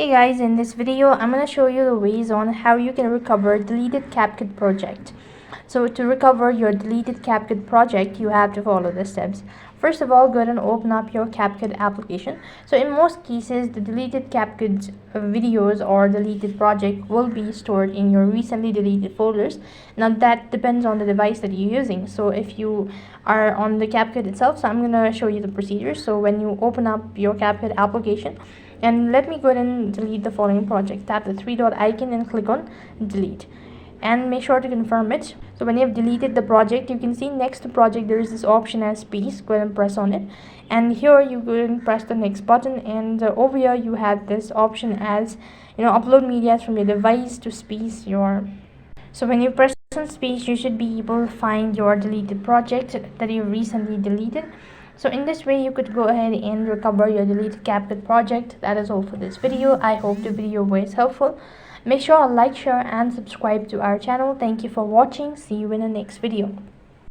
Hey guys, in this video I'm going to show you the ways on how you can recover deleted CapCut project. So to recover your deleted CapCut project, you have to follow the steps. First of all, go ahead and open up your CapCut application. So in most cases, the deleted CapCut videos or deleted project will be stored in your recently deleted folders. Now that depends on the device that you're using. So if you are on the CapCut itself, so I'm going to show you the procedure. So when you open up your CapCut application, and let me go ahead and delete the following project. Tap the three dot icon and click on delete, and make sure to confirm it. So when you have deleted the project, you can see next to project there is this option as space. Go ahead and press on it, and here you go ahead and press the next button, and over here you have this option as upload media from your device to space your. So when you press on space, you should be able to find your deleted project that you recently deleted. So in this way, you could go ahead and recover your deleted CapCut project. That is all for this video. I hope the video was helpful. Make sure to like, share and subscribe to our channel. Thank you for watching. See you in the next video.